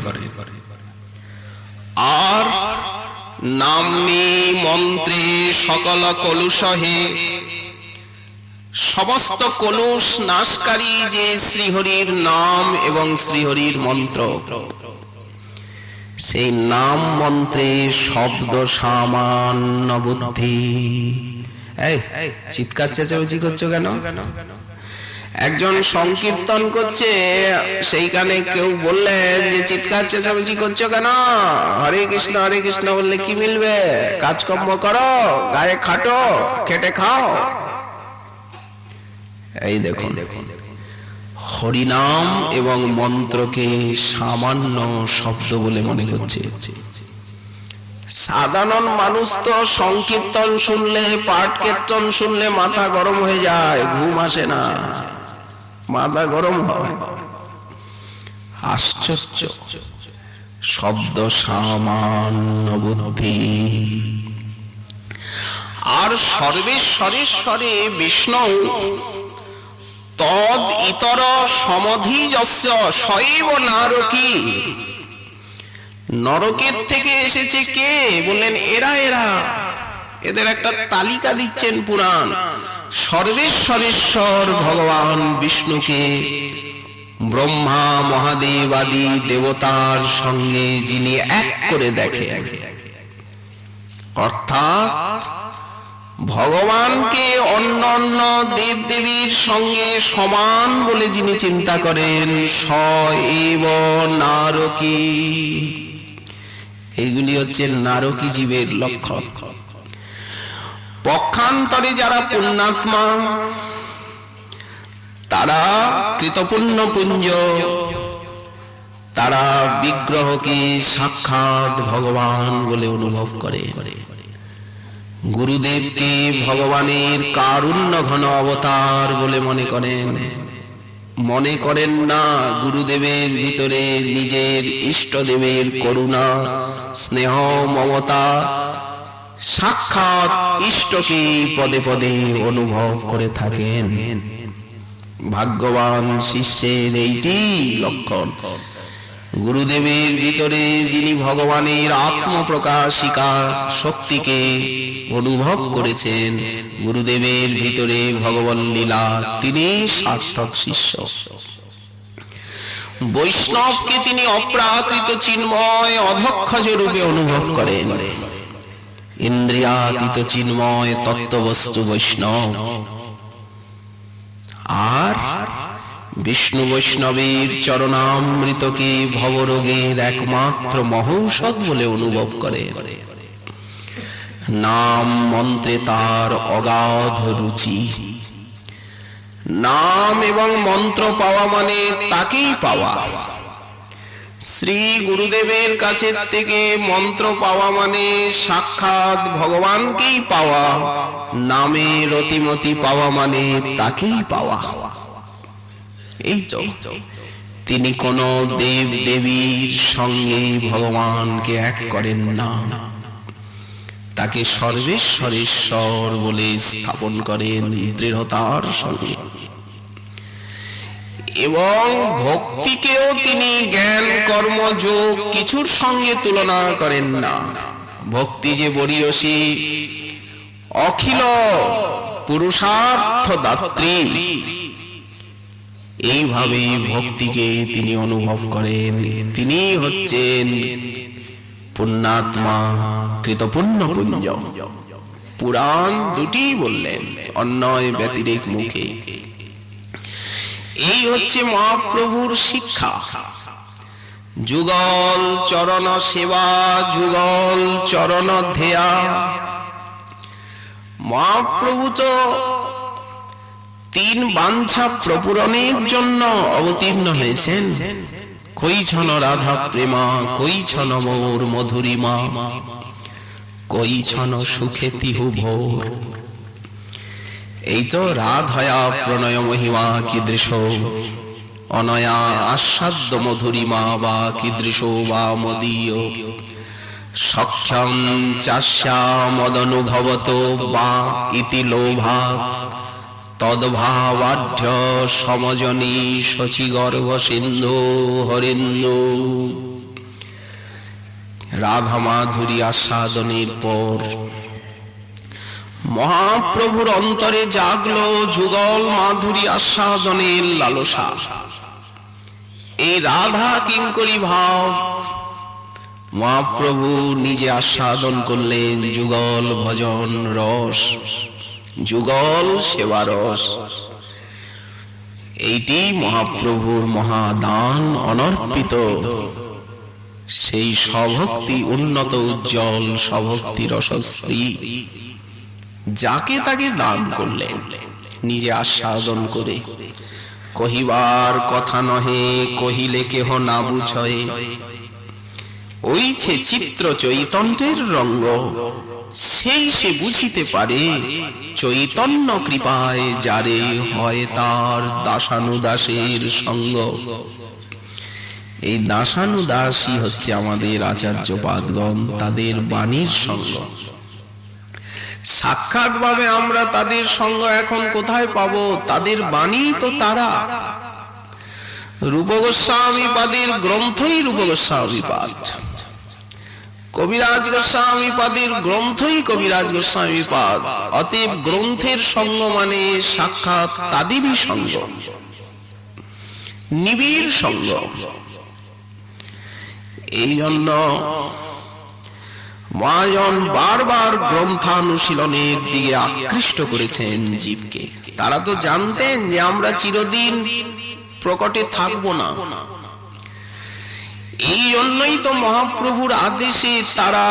আর নামে মন্ত্রে সকল কলুষহে, সমস্ত কলুষ নাশকারী যে শ্রীহরির নাম এবং শ্রীহরির মন্ত্র, সেই নাম মন্ত্রে শব্দ সামান্য বুদ্ধি। এই চিৎকার চেঁচামেচি করছো কেন? একজন সংকীর্তন করছে, সেইখানে কেউ বললেন যে চিৎকার চেঁচামেচি করছো কেন? হরে কৃষ্ণ বললে কি মিলবে? কাজকর্ম করো, গায়ে খাটো, খেটে খাও। এই দেখুন, হরিনাম এবং মন্ত্রকে সামান্য শব্দ বলে মনে করছে। সাধারণ মানুষ তো সংকীর্তন শুনলে, পাঠ কীর্তন শুনলে মাথা গরম হয়ে যায়, ঘুম আসে না, মাথা গরম হয়। আশ্চর্য, শব্দ সামান্য বুদ্ধি। আর সর্বেশ্বরেশ্বরে বিষ্ণু তদ ইতর সমধিজস্য শৈব নারকী। নরকের থেকে এসেছে কে? বললেন এরা। এদের একটা তালিকা দিচ্ছেন পুরাণ। সর্বেশ্বরেশ্বর ভগবান বিষ্ণুকে ব্রহ্মা মহাদেব আদি দেবতার সঙ্গে যিনি এক করে দেখেন, অর্থাৎ ভগবানকে অন্য অন্য দেব দেবীর সঙ্গে সমান বলে যিনি চিন্তা করেন, স এব নারকী। এইগুলি হচ্ছে নারকী জীবের লক্ষণ। পক্ষান্তরে যারা পুণ্যাত্মা, তারা কৃতপুণ্য পুঞ্জ, তারা বিগ্রহকে সাক্ষাৎ ভগবান বলে অনুভব করে। গুরুদেবকে ভগবানের কারুণ্য ঘন অবতার বলে মনে করেন না গুরুদেবের ভিতরে নিজের ইষ্টদেবের করুণা, স্নেহ, মমতা, সাক্ষাৎ ইষ্টকে পদে পদে অনুভব করে থাকেন। ভাগ্যবান শিষ্যের এইটি লক্ষণ। গুরুদেবের ভিতরে যিনি ভগবানের আত্মপ্রকাশিকা শক্তিকে অনুভব করেছেন, গুরুদেবের ভিতরে ভগবান লীলা, তিনি সার্থক শিষ্য। বৈষ্ণবকে তিনি অপ্রাকৃত চিন্ময় অধক্ষজ রূপে অনুভব করেন। ইন্দ্রিয়াতীত চিন্ময় তত্ত্ববস্তু বৈষ্ণব। আর বিষ্ণু বৈষ্ণবের চরণামৃতকে ভবরোগের একমাত্র মহৌষধ বলে অনুভব করে। নাম মন্ত্রে তার অগাধ রুচি। নাম এবং মন্ত্র পাওয়া মানে তাকেই পাওয়া। শ্রী গুরুদেবের কাছে থেকে মন্ত্র পাওয়া মানে সাক্ষাৎ ভগবানকেই পাওয়া। নামে রতিমতি পাওয়া মানে তাকেই পাওয়া। এই তো, তিনি কোন দেব দেবীর সঙ্গে ভগবানকে এক করেন না, তাকে সর্বেশ্বরেশ্বর বলে স্থাপন করেন দৃঢ়তার সঙ্গে। এবং ভক্তিকেও তিনি জ্ঞান, কর্ম, যোগ কিছুর সঙ্গে তুলনা করেন না। ভক্তি যে বরিয়সী, অখিল পুরুষার্থ দাত্রী, এইভাবে ভক্তিকে তিনি অনুভব করেন। তিনি হচ্ছেন পুণ্যাত্মা, কৃতপুণ্য পুঞ্জ। পুরাণ দুটি বললেন অন্যয় ব্যতিরেক মুখে। এই হচ্ছে মহাপ্রভুর শিক্ষা। যুগল চরণ সেবা, যুগল চরণ ধ্যেয়া। মহাপ্রভু তো তিন বাঞ্ছা প্রপূরণের জন্য অবতীর্ণ হয়েছেন। কইছন রাধা প্রেমা, কইছন মোর মধুরিমা, কইছন সুখে তিহু ভোর। এই তো রাধয়া প্রণয় মহিমা কীদৃশ, অনয়া আস্বাদ্য মধুরিমা বা কীদৃশ বা মদীয়। সখ্যং চাস্যা মদনুভবত বা ইতি লোভা, তদ্ভাবাঢ্য সমজনী শচী গর্ভ সিন্ধু হরিন্দু। রাধা মাধুরী আস্বাদনের পর মহাপ্রভুর অন্তরে জাগলো যুগল মাধুরী আস্বাদনের লালসা। এই রাধা কিঙ্করী ভাব মহাপ্রভু নিজে আস্বাদন করলেন যুগল ভজন রস, যুগল সেবা রস। এইটি মহাপ্রভুর মহাদান অনর্পিত সেই স্বভক্তি উন্নত উজ্জ্বল স্বভক্তি রসশ্রী, যাকে তাকে দান করলেন নিজে আস্বাদন করে। কহিবার কথা নহে, কহিলে কেহ না বুঝয়, ওইছে চিত্র চৈতন্যের রঙ্গ, সেই সে বুঝিতে পারে চৈতন্য কৃপায় যারে হয় তার দাসানুদাসের সঙ্গ। এই দাসানুদাসী হচ্ছে আমাদের আচার্যপাদগণ, তাদের বাণীর সঙ্গ। সাক্ষাৎ ভাবে আমরা তাদের সঙ্গ এখন কোথায় পাবো? তাদের বাণী তো তারা। রূপ গোস্বামী পাদের গ্রন্থই রূপ গোস্বামী পাদ, কবিরাজ গোস্বামী পাদের গ্রন্থই কবিরাজ গোস্বামী পাদ। অতএব গ্রন্থের সঙ্গ মানে সাক্ষাৎ তাদেরই সঙ্গ, নিবিড় সঙ্গ। এই জন্য মহাজন বারবার গ্রন্থানুশীলনের দিকে আকৃষ্ট করেছেন জীবকে। তারা তো জানতেন যে আমরা চিরদিন প্রকটে থাকবো না। এই জন্যই তো মহাপ্রভুর আদেশে তারা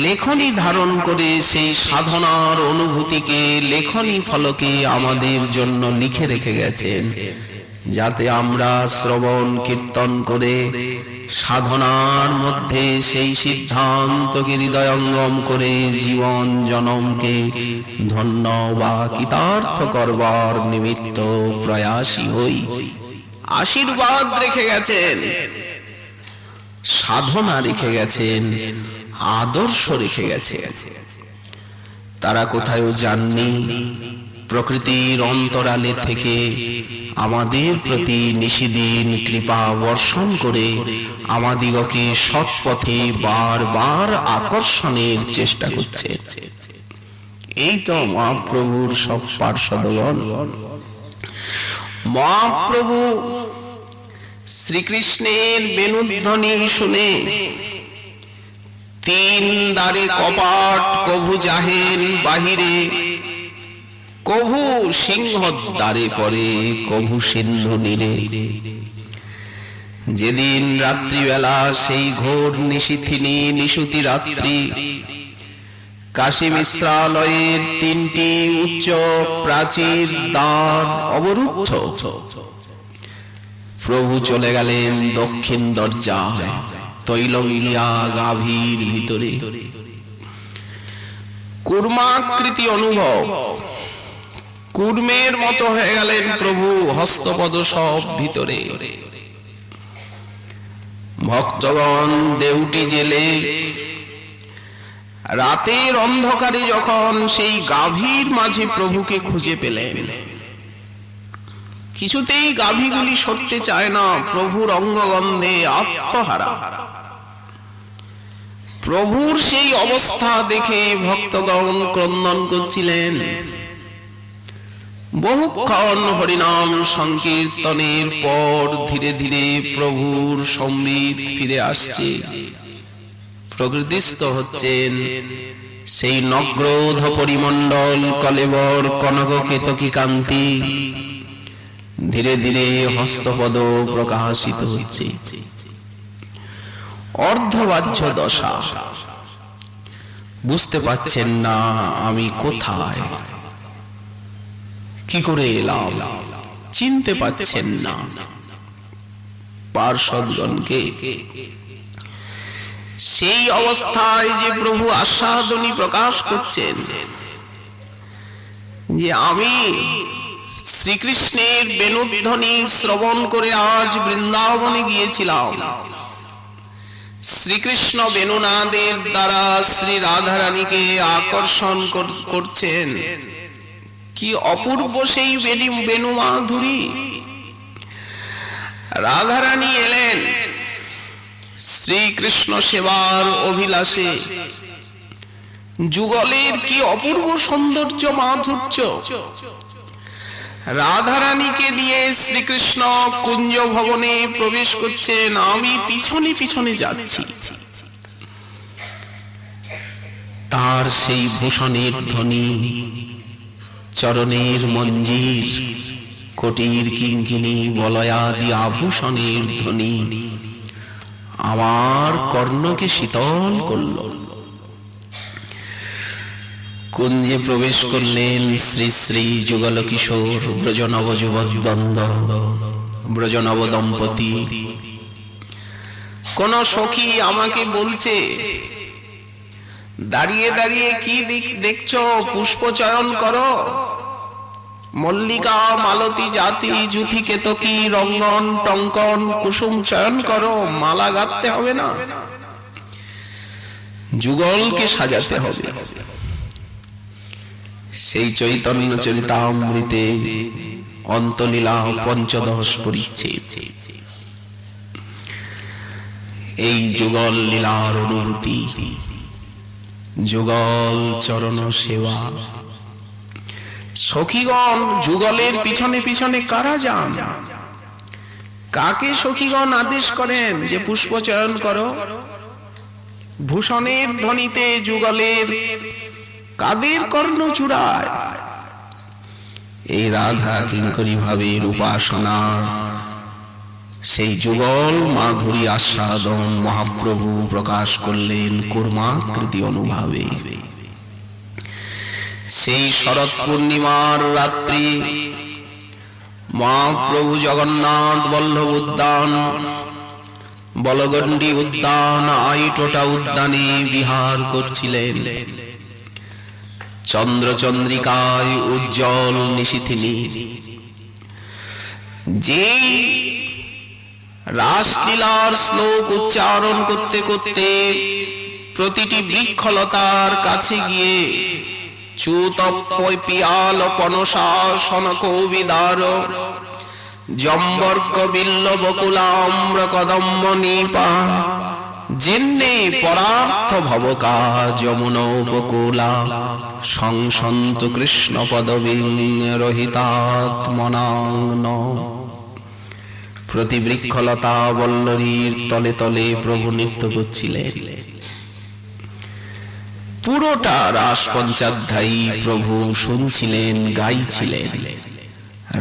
লেখনী ধারণ করে সেই সাধনার অনুভূতিকে লেখনী ফলকে আমাদের জন্য লিখে রেখে গেছেন, যাতে আমরা শ্রবণ কীর্তন করে সাধনার মধ্যে সেই সিদ্ধান্তকে হৃদয়ঙ্গম করে জীবন জনমকে ধন্য বা কৃতার্থ করবার নিমিত্ত প্রয়াসী হই। আশীর্বাদ রেখে গেছেন, সাধনা রেখে গেছেন, আদর্শ রেখে গেছেন। তারা কোথাও যাননি, প্রকৃতির অন্তরালে থেকে আমাদের প্রতি নিশিদিন কৃপা বর্ষণ করে আমাদিগকে সৎ পথে বারবার আকর্ষণের চেষ্টা করছে। এই তো মহাপ্রভুর সব পার্ষদগণ। মহাপ্রভু শ্রীকৃষ্ণের বেণুধ্বনি শুনে তিন দ্বারে কপাট কভু যাহেন বাহিরে, কভু সিংহ দ্বারে পরে, কভু সিন্ধু নীরে। যেদিন রাত্রিবেলা সেই ঘোর নিশীথিনী নিশুতি রাত্রি, কাশী মিশ্রালয়ের তিনটি উচ্চ প্রাচীর দ্বার অবরুদ্ধ। প্রভু চলে গেলেন দক্ষিণ দরজায়, তৈলঙ্গিয়া গাভীর ভিতরে। কুর্মাকৃতি অনুভব, কুর্মের মতো হয়ে গেলেন প্রভু, হস্তপদ সব ভিতরে। ভক্তগণ দেউটি জেলে রাতের অন্ধকারে যখন সেই গাভীর মাঝে প্রভুকে খুঁজে পেলেন, কিছুতেই গাভীগুলি সরতে চায় না, প্রভুর অঙ্গগন্ধে আত্মহারা। প্রভুর সেই অবস্থা দেখে ভক্তগণ ক্রন্দন করছিলেন। বহুক্ষণ হরিনাম সংকীর্তনের পর ধীরে ধীরে প্রভুর সমৃদ্ধ ফিরে আসছে। প্রকৃতিস্থ হচ্ছেন সেই নগ্রোধ পরিমণ্ডল কলেবর কনক কেতকী কান্তি। ধীরে ধীরে হস্তপদ প্রকাশিত হচ্ছে। অর্ধবাহ্য দশা, বুঝতে পাচ্ছেন না আমি কোথায়, কি করে এলাম, চিনতে পাচ্ছেন না। পার্ষদগণকে সেই অবস্থায় যে প্রভু আস্বাদনী প্রকাশ করছেন যে আমি শ্রীকৃষ্ণের বেণুধ্বনি শ্রবণ করে আজ বৃন্দাবনে গিয়েছিলাম। শ্রীকৃষ্ণ বেণুনাদের দ্বারা শ্রী রাধারানীকে আকর্ষণ করছেন। কি অপূর্ব সেই বেণু মাধুরী। রাধারানী এলেন শ্রীকৃষ্ণ সেবার অভিলাষে। যুগলের কি অপূর্ব সৌন্দর্য মাধুর্য। রাধারানীকে নিয়ে শ্রীকৃষ্ণ কুঞ্জ ভবনে প্রবেশ করছেন, আমি পিছনে পিছনে যাচ্ছি। তার সেই ভূষণের ধ্বনি, চরণের মঞ্জির, কোটির কিঙ্কিণী বলয়াদি আভূষণের ধ্বনি আমার কর্ণকে শীতল করল। কুঞ্জে প্রবেশ করলেন শ্রী শ্রী যুগল কিশোর ব্রজনব যুবদ্বন্দ্ব, ব্রজনব দম্পতি। কোন সখী আমাকে বলছে, দাঁড়িয়ে দাঁড়িয়ে কি দেখছো, পুষ্প চয়ন করো, মল্লিকা মালতী জাতি যুথি কেতকী রঙ্গন টঙ্কন কুসুম চয়ন করো, মালা গাঁথতে হবে না, যুগলকে সাজাতে হবে। সেই চৈতন্য চরিতামৃতে অন্তলীলা পঞ্চদশ পরিচ্ছেদ, এই যুগল লীলার অনুভূতি, যুগল চরণ সেবা। সখীগণ যুগলের পিছনে পিছনে কারা যান? কাকে সখীগণ আদেশ করেন যে পুষ্প চয়ন করো? ভূষণের ধ্বনিতে যুগলের কাদের কর্ণ চূড়ায়? এই রাধা কিঙ্করী ভাবের উপাসনা, সেই যুগল মাধুরী আস্বাদন মহাপ্রভু প্রকাশ করলেন কূর্মাকৃতি অনুভাবে। সেই শরৎ পূর্ণিমার রাত্রি মহাপ্রভু জগন্নাথ বল্লভ উদ্যান, বলগণ্ডী উদ্যান, আইটোটা উদ্যানে বিহার করছিলেন। চন্দ্রচন্দ্রিকায় উজ্জ্বল নিশিথিনী যে রাসলীলার শ্লোক উচ্চারণ করতে করতে প্রতিটি বৃক্ষলতার কাছে গিয়ে চূতপিয়াল পনশাসন কৌবিদার জম্বর্ক বিল্ল বকুলাম্র কদম্ব নিপা যেন্নে পরার্থ ভবকা যমুনা উপকূলা সংসন্ত কৃষ্ণ পদবিং রহিতাত্মনাং। প্রতি বৃক্ষলতা বল্লরীর তলে তলে প্রভু নৃত্য করছিলেন। পুরোটা রাস পঞ্চাধ্যায়ী প্রভু শুনছিলেন, গাইছিলেন।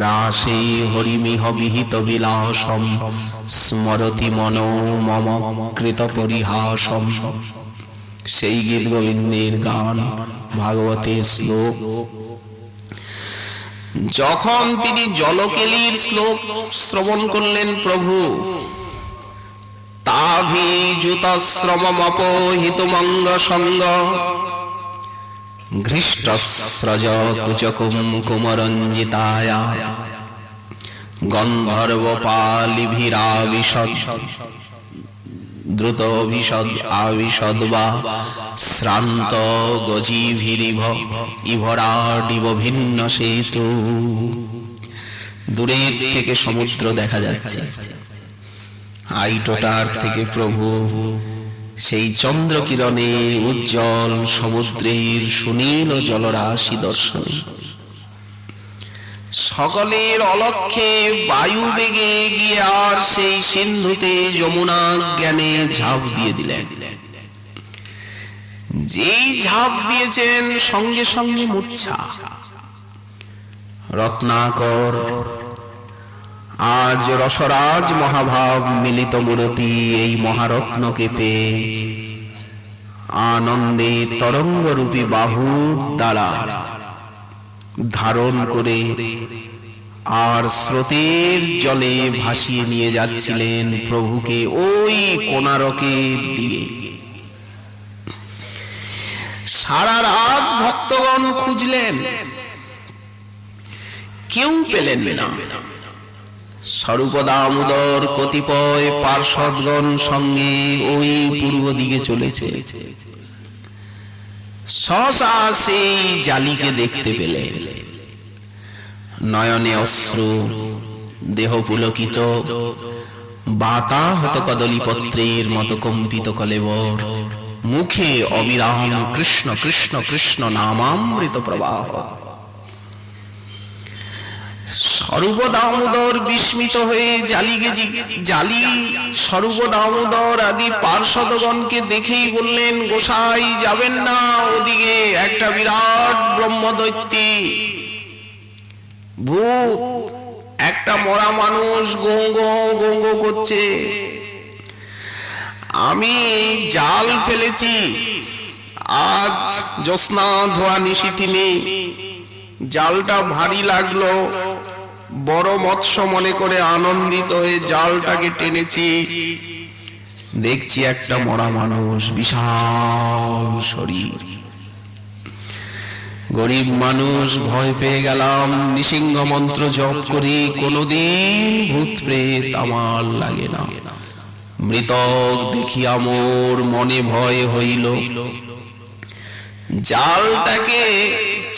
রাসে হরিমিহ বিহিত বিলাসম স্মরতি মনো মম কৃত পরিহাসম। সেই গীত গোবিন্দের গান, ভাগবতের শ্লোক। যখন তিনি জলকেলির শ্লোক শ্রবণ করলেন প্রভু, তাভিজুতশ্রমমপহিতুমঙ্গ সঙ্গ ঘৃষ্টস্রজ কুচকুম কুমরঞ্জিতায়া গন্ধর্বপালিভিরাবিশদ দ্রুত বিশদ আবিশদ বা শ্রান্ত গজিভিরিভ ইভরাডিব ভিন্ন সেতু। দূরের থেকে সমুদ্র দেখা যাচ্ছে, আইটোটার থেকে প্রভু সেই চন্দ্র কিরণে উজ্জ্বল সমুদ্রের সুনীল জলরাশি দর্শনে। সকলের অলক্ষ্যে বায়ু বেগে গিয়ে আর সেই সিন্ধুতে যমুনা জ্ঞানে ঝাঁপ দিয়ে দিলেন। যেই ঝাঁপ দিয়েছেন সঙ্গে সঙ্গে মূর্ছা। রত্নাকর আজ রসরাজ মহাভাব মিলিত মূরতি এই মহারত্নকে পেয়ে আনন্দে তরঙ্গরূপী বাহুর দ্বারা ধারণ করে আর স্রোতের জলে ভাসিয়ে নিয়ে যাচ্ছিলেন প্রভুকে ওই কোণারকের দিকে। সারা রাত ভক্তগণ খুঁজলেন, কেউ পেলেন না। স্বরূপ দামোদর কতিপয় পার্ষদগণ সঙ্গে ওই পূর্ব দিকে চলেছে। সহসা সেই জালিকে দেখতে পেলেন। নয়নে অশ্রু, দেহ পুলকিত, বাতাহত কদলীপত্রের মতো কম্পিত কলেবর, মুখে অবিরাম কৃষ্ণ কৃষ্ণ কৃষ্ণ নামামৃত প্রবাহ। স্বরূপ দামোদর বিস্মিত হয়ে জালি স্বরূপ দামোদর আদি পার্ষদগণকে দেখেই বললেন, গোসাই যাবেন না, ওদিকে একটা বিরাট ব্রহ্মদৈত্যী ভূত, একটা মরা মানুষ গো গো গো গো করছে। আমি জাল ফেলেছি, আজ জ্যোৎস্না ধোয়া নিশিথিনী, জালটা ভারী লাগলো, বড় মৎস্য মনে করে আনন্দিত হয়ে জালটাকে টেনেছি, দেখছি একটা মরা মানুষ, বিশাল শরীর। গরিব মানুষ, ভয় পেয়ে গেলাম, নৃসিংহ মন্ত্র জপ করি, কোনদিন ভূত প্রেত আমার লাগে না। মৃতক দেখিয়া মোর মনে ভয় হইল, জালটাকে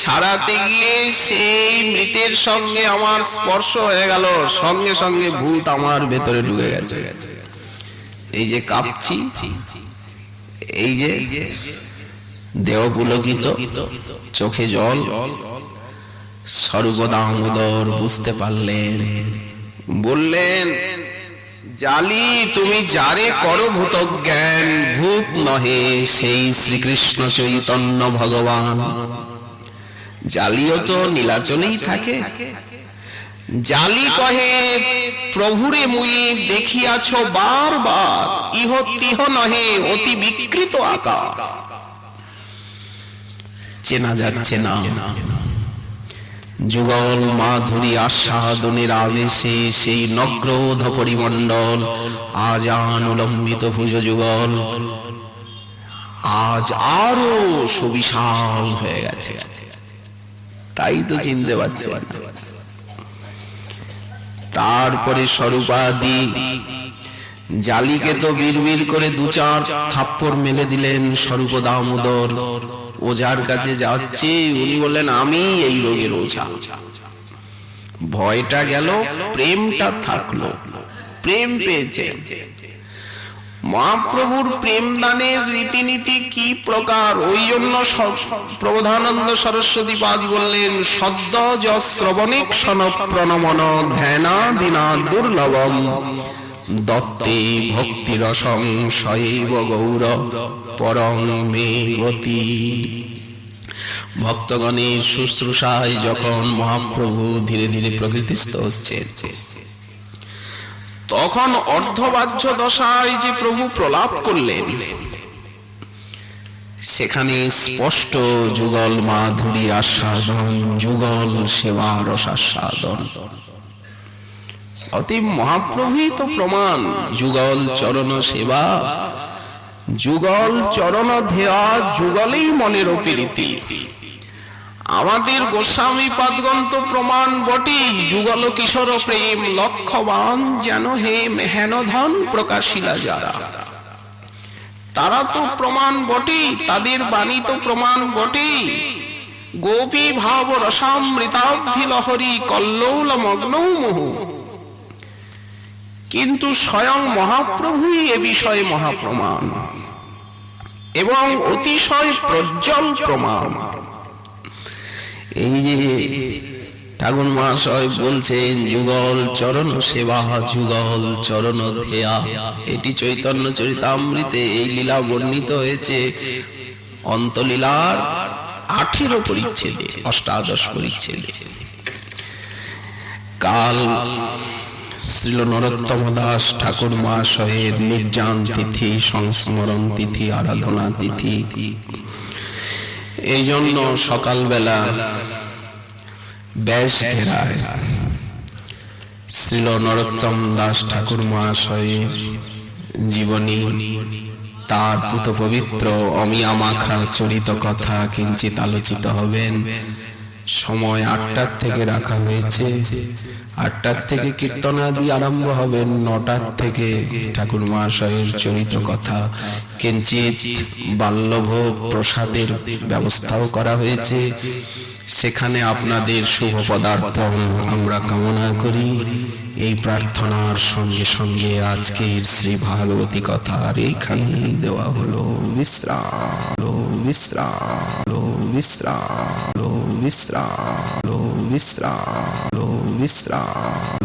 ছাড়াতে গিয়ে সেই মৃতের সঙ্গে আমার স্পর্শ হয়ে গেল, সঙ্গে সঙ্গে ভূত আমার ভেতরে ঢুকে গেছে। এই যে কাঁপছি, এই যে দেহ পুলকিত, চোখে জল। স্বরূপ দামোদর বুঝতে পারলেন, বললেন, জালি তুমি যারে করো ভূত জ্ঞান, ভূত নহে সেই শ্রীকৃষ্ণ চৈতন্য ভগবান। জালিও তো নীলাচলেই থাকে। জালি কহে, প্রভুরে মুই দেখিয়াছ বারবার, ইহ তিহ নহে অতি বিকৃত আকার। চেনা যাচ্ছে না। যুগল মাধুরী আস্বাদনের আবেশে সেই নগ্রোধ পরিমণ্ডল, আজ অনুলম্বিত ভুজ যুগল আজ আরো সুবিশাল হয়ে গেছে, তাই তো চিনতে পারছে না। তারপরে স্বরূপাদি জালিকে তো বিড়বিড় করে দু চার থাপ্পড় মেলে দিলেন। স্বরূপ দামোদর ওঝার কাছে যাচ্ছে, উনি বললেন, আমি এই রোগের ওঝা। ভয়টা গেল, প্রেমটা থাকলো, প্রেম পেয়েছে। মহাপ্রভুর প্রেম দানের রীতিনীতি কি প্রকার, ওই জন্য প্রবোধানন্দ সরস্বতী পাদ বললেন, সদ্য শ্রবণে ক্ষণ প্রণমন ধ্যানাদিনা দুর্লভম দত্তে ভক্তিরসং শৈব গৌর পরং মে গতি। ভক্তগণের শুশ্রূষায় যখন মহাপ্রভু ধীরে ধীরে প্রকৃতিস্থ হচ্ছেন, তখন অর্ধবাহ্য দশায় যে প্রভু প্রলাপ করলেন, সেখানে স্পষ্ট যুগল মাধুরী আস্বাদন, যুগল সেবা রসাস্বাদন। অতি মহাপ্রভুই তো প্রমাণ, যুগল চরণ সেবা, যুগল চরণ ধেয়া, যুগলেই মনের প্রীতি। আমাদের গোস্বামী পাদগণ তো প্রমাণ বটেই, যুগল কিশোর প্রেম লক্ষ্যবান যেন হে মেহেনধন প্রকাশিলা যারা, তারা তো প্রমাণ বটেই, তাদের বাণী তো প্রমাণ বটেই। গোপী ভাব রসামৃতাব্ধি লহরী কল্লোল মগ্ন মোহ, কিন্তু স্বয়ং মহাপ্রভুই এ বিষয়ে মহাপ্রমাণ এবং অতিশয় প্রজ্জ্বল প্রমাণ। এই যে ঠাকুর মহাশয় বলছেন, যুগল চরণ সেবা, যুগল চরণ ধেয়া, এটি চৈতন্য চরিতামৃতে এই লীলা বর্ণিত হয়েছে অন্তলীলার 18 পরিচ্ছেদে, 18 পরিচ্ছেদে। কাল শ্রীল নরোত্তম দাস ঠাকুর মহাশয়ের নির্জান তিথি, সংস্মরণ তিথি, আরাধনা তিথি। এই জন্য সকালবেলা ব্যাস ঘেরায় শ্রীল নরোত্তম দাস ঠাকুর মহাশয়ের জীবনী, তার পুত পবিত্র অমিয়া মাখা চরিত কথা কিঞ্চিত আলোচিত হবেন। সময় 8টার থেকে রাখা হয়েছে। 8টার থেকে কীর্তনাদি আরম্ভ হবেন, 9টার থেকে ঠাকুর মহাশয়ের চরিত কথা, কিঞ্চিত বাল্যভোগ প্রসাদের ব্যবস্থাও করা হয়েছে। সেখানে আপনাদের শুভ পদার্পণ আমরা কামনা করি। এই প্রার্থনার সঙ্গে সঙ্গে আজকের শ্রী ভাগবতী কথার এইখানেই দেওয়া হলো বিশ্রাম, বিশ্রাম, বিশ্রাম, বিশ্রাম, বিশ্রাম। বিশ্রাম।